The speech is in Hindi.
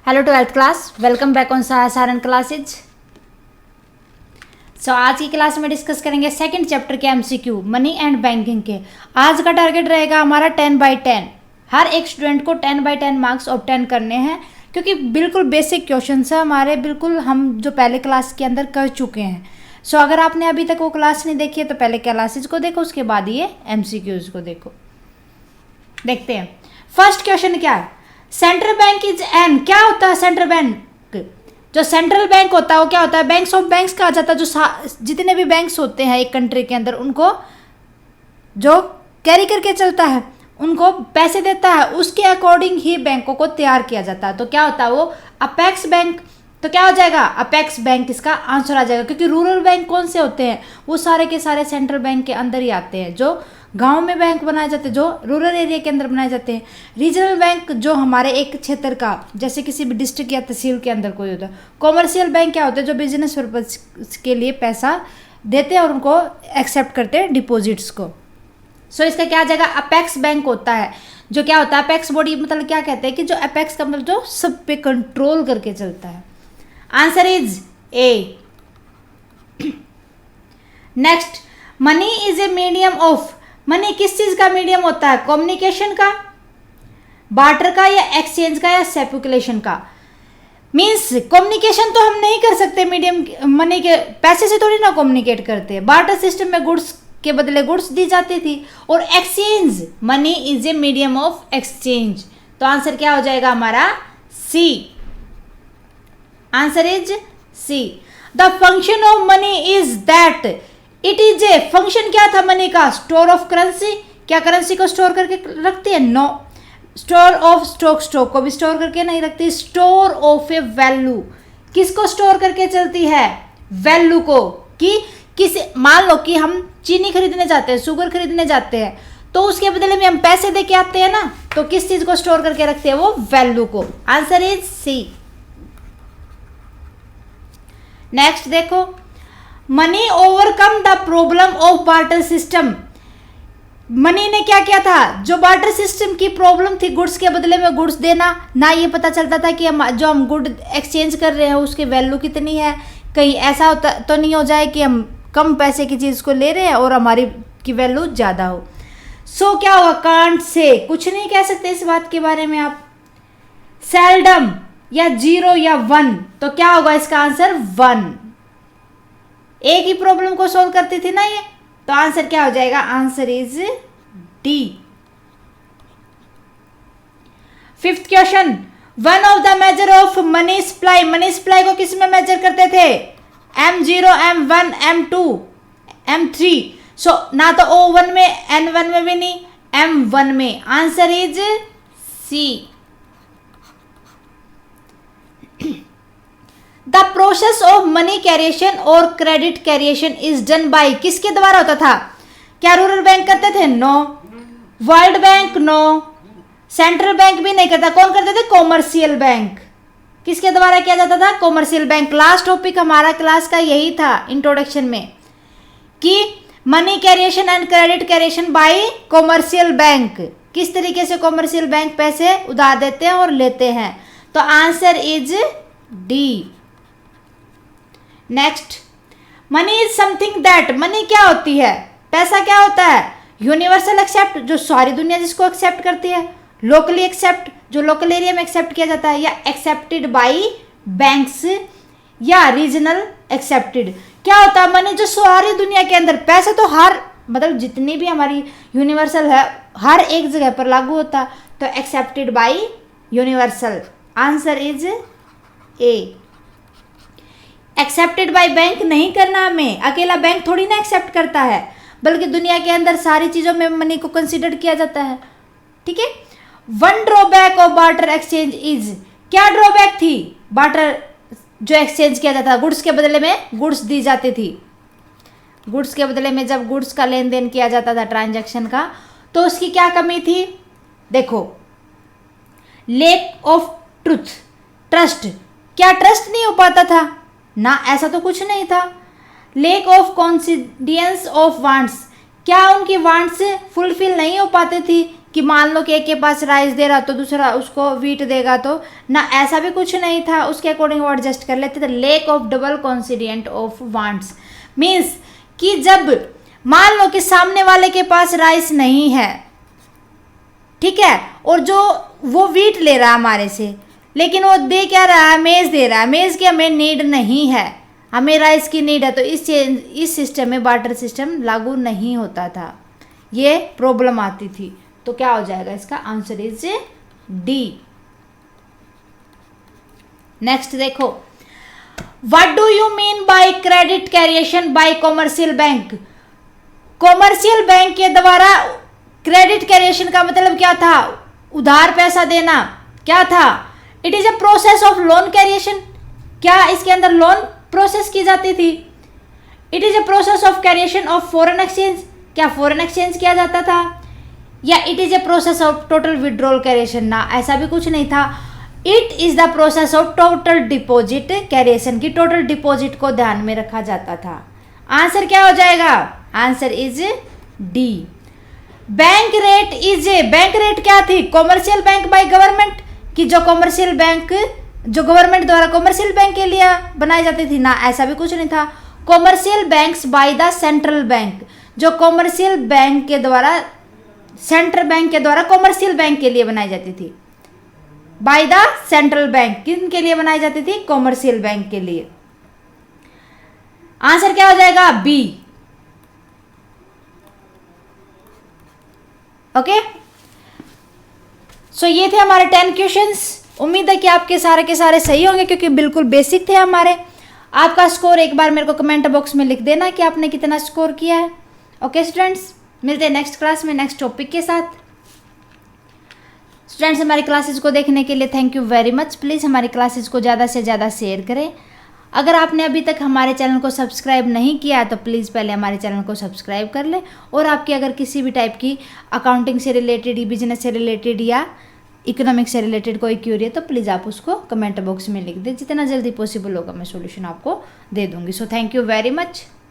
Hello 12th class, welcome back on Saran classes. आज की क्लास में डिस्कस करेंगे सेकंड चैप्टर के एमसीक्यू मनी एंड बैंकिंग के। आज का टारगेट रहेगा हमारा 10/10। हर एक स्टूडेंट को 10/10 मार्क्स ऑब्टेन करने हैं, क्योंकि बिल्कुल बेसिक क्वेश्चन है हमारे, बिल्कुल हम जो पहले क्लास के अंदर कर चुके हैं। अगर आपने अभी तक वो क्लास नहीं देखी है तो पहले क्लासेज को देखो, उसके बाद ये एमसीक्यूज को देखो। देखते हैं फर्स्ट क्वेश्चन क्या है। सेंट्रल बैंक इज एन, क्या होता है सेंट्रल बैंक? जो सेंट्रल बैंक होता है वो क्या होता है? बैंक्स ऑफ बैंक्स कहा जाता है। जो जितने भी बैंक्स होते हैं एक कंट्री के अंदर, उनको जो कैरी करके चलता है, उनको पैसे देता है, उसके अकॉर्डिंग ही बैंकों को तैयार किया जाता है। तो क्या होता है वो? Apex bank. तो क्या हो जाएगा? अपेक्स बैंक इसका आंसर आ जाएगा, क्योंकि रूरल बैंक कौन से होते हैं? वो सारे के सारे सेंट्रल बैंक के अंदर ही आते हैं। जो गांव में बैंक बनाए जाते हैं, जो रूरल एरिया के अंदर बनाए जाते हैं। रीजनल बैंक जो हमारे एक क्षेत्र का, जैसे किसी भी डिस्ट्रिक्ट या तहसील के अंदर कोई होता है। कॉमर्शियल बैंक क्या होते हैं? जो बिजनेस पर्पज के लिए पैसा देते हैं और उनको एक्सेप्ट करते हैं डिपॉजिट्स को। इसका क्या आ जाएगा? अपेक्स बैंक होता है। जो क्या होता है? अपेक्स बॉडी मतलब क्या कहते हैं कि जो अपेक्स का मतलब जो सब पे कंट्रोल करके चलता है। Answer is a. Next, money is a medium of. Money किस चीज का मीडियम होता है? कम्युनिकेशन का, बार्टर का, या एक्सचेंज का, या स्पेकुलेशन का। मीन्स कम्युनिकेशन तो हम नहीं कर सकते मीडियम मनी के, पैसे से थोड़ी ना कम्युनिकेट करते हैं। बार्टर सिस्टम में गुड्स के बदले गुड्स दी जाती थी। और exchange, money is a medium of exchange. तो आंसर क्या हो जाएगा हमारा? C. Answer is C. The function of money is that it is a, function क्या था मनी का? Store of currency. क्या करेंसी को स्टोर करके रखती है? No. Store of stock, stock को भी स्टोर करके नहीं रखती। स्टोर ऑफ ए वैल्यू, किसको स्टोर करके चलती है? वैल्यू को। कि किसी, मान लो कि हम चीनी खरीदने जाते हैं, शुगर खरीदने जाते हैं, तो उसके बदले में हम पैसे दे के आते हैं ना, तो किस चीज को स्टोर करके रखते हैं? वो वैल्यू को। Answer is C. नेक्स्ट देखो, money overcome the problem of barter system. Money ने क्या किया था? जो बार्टर सिस्टम की प्रॉब्लम थी, गुड्स के बदले में गुड्स देना, ना ये पता चलता था कि जो हम गुड एक्सचेंज कर रहे हैं उसकी वैल्यू कितनी है। कहीं ऐसा होता तो नहीं हो जाए कि हम कम पैसे की चीज़ को ले रहे हैं और हमारी की वैल्यू ज़्यादा हो। क्या होगा? कांट से, कुछ नहीं कह सकते इस बात के बारे में आप। सेल्डम, या 0 या 1, तो क्या होगा इसका आंसर? 1। एक ही प्रॉब्लम को सोल्व करती थी ना ये, तो आंसर क्या हो जाएगा? Answer is D. Fifth question, one of the measure of money supply. Money supply को किस में मेजर करते थे? M0, M1, M2, M3। ना तो O1 में, N1 में भी नहीं, M1 में। Answer is C. The process of money creation और credit creation is done by, किसके द्वारा होता था? क्या रूरल बैंक करते थे? No. World Bank? No. Central bank भी नहीं करता। कौन करते थे? Commercial bank. किसके द्वारा किया जाता था? Commercial bank. लास्ट टॉपिक हमारा क्लास का यही था इंट्रोडक्शन में, कि money creation and credit creation by commercial bank. किस तरीके से कॉमर्शियल बैंक पैसे उधार देते हैं और लेते हैं। तो answer is D. Next, money is something that. Money क्या होती है? पैसा क्या होता है? यूनिवर्सल एक्सेप्ट, जो सारी दुनिया जिसको एक्सेप्ट करती है। लोकली एक्सेप्ट, जो लोकल एरिया में एक्सेप्ट किया जाता है, या एक्सेप्टेड बाय बैंक्स, या रीजनल एक्सेप्टेड। क्या होता है मनी? जो सारी दुनिया के अंदर, पैसा तो हर, मतलब जितनी भी हमारी यूनिवर्सल है, हर एक जगह पर लागू होता है। तो accepted by universal. Answer is a. Accepted by bank नहीं करना हमें, अकेला बैंक थोड़ी ना एक्सेप्ट करता है, बल्कि दुनिया के अंदर सारी चीजों में मनी को कंसीडर किया जाता है। ठीक है। One drawback of barter exchange is, क्या ड्रॉबैक थी? बार्टर जो एक्सचेंज किया जाता था, गुड्स के बदले में गुड्स दी जाती थी। गुड्स के बदले में जब गुड्स का लेन देन किया जाता था, ट्रांजैक्शन का, तो उसकी क्या कमी थी? देखो, लेक ऑफ ट्रुथ, ट्रस्ट। क्या ट्रस्ट नहीं हो पाता था? ना, ऐसा तो कुछ नहीं था। लेक ऑफ कॉन्सिडियंस ऑफ वांट्स, क्या उनकी वांट्स फुलफिल नहीं हो पाती थी? कि मान लो कि एक के पास राइस दे रहा तो दूसरा उसको वीट देगा, तो ना ऐसा भी कुछ नहीं था, उसके अकॉर्डिंग वो एडजस्ट कर लेते थे। Lack of double coincidence of wants means कि जब मान लो कि सामने वाले के पास राइस नहीं है, ठीक है, और जो वो वीट ले रहा है हमारे से, लेकिन वो दे क्या रहा है, मेज दे रहा है। मेज की हमें नीड नहीं है, हमें राइस की नीड है, तो इस सिस्टम में बार्टर सिस्टम लागू नहीं होता था, ये प्रॉब्लम आती थी। तो क्या हो जाएगा, इसका आंसर इज डी। नेक्स्ट देखो, what do you mean by credit creation by commercial bank. Commercial bank के द्वारा क्रेडिट कैरिएशन का मतलब क्या था, उधार पैसा देना, क्या था, it is a process of loan creation. क्या इसके अंदर लोन प्रोसेस की जाती थी। It is a process of creation of foreign exchange, क्या फॉरेन एक्सचेंज किया जाता था, या it is a process of total withdrawal creation, ना ऐसा भी कुछ नहीं था। It is the process of total deposit creation की टोटल डिपॉजिट को ध्यान में रखा जाता था। आंसर क्या हो जाएगा, answer is D. Bank rate is a, bank rate क्या थी, कॉमर्शियल बैंक बाय गवर्नमेंट, कि जो कॉमर्शियल बैंक जो गवर्नमेंट द्वारा कॉमर्शियल बैंक के लिए बनाई जाती थी, ना ऐसा भी कुछ नहीं था। Commercial banks by the central bank, जो कॉमर्शियल बैंक के द्वारा सेंट्रल बैंक के द्वारा कॉमर्शियल बैंक के लिए बनाई जाती थी। बाय द सेंट्रल बैंक किन के लिए बनाई जाती थी, कॉमर्शियल बैंक के लिए। आंसर क्या हो जाएगा, बी। ओके, सो ये थे हमारे 10 क्वेश्चंस। उम्मीद है कि आपके सारे के सारे सही होंगे, क्योंकि बिल्कुल बेसिक थे हमारे। आपका स्कोर एक बार मेरे को कमेंट बॉक्स में लिख देना कि आपने कितना स्कोर किया है। ओके स्टूडेंट्स, मिलते हैं नेक्स्ट क्लास में नेक्स्ट टॉपिक के साथ। स्टूडेंट्स, हमारी क्लासेस को देखने के लिए thank you very much. Please हमारी क्लासेस को ज़्यादा से ज़्यादा शेयर करें। अगर आपने अभी तक हमारे चैनल को सब्सक्राइब नहीं किया है तो प्लीज़ पहले हमारे चैनल को सब्सक्राइब कर लें। और आपकी अगर किसी भी टाइप की अकाउंटिंग से रिलेटेड, बिजनेस से रिलेटेड या इकोनॉमिक्स से रिलेटेड कोई क्यूरी है तो प्लीज़ आप उसको कमेंट बॉक्स में लिख दें। जितना जल्दी पॉसिबल होगा मैं सॉल्यूशन आपको दे दूँगी। So thank you very much.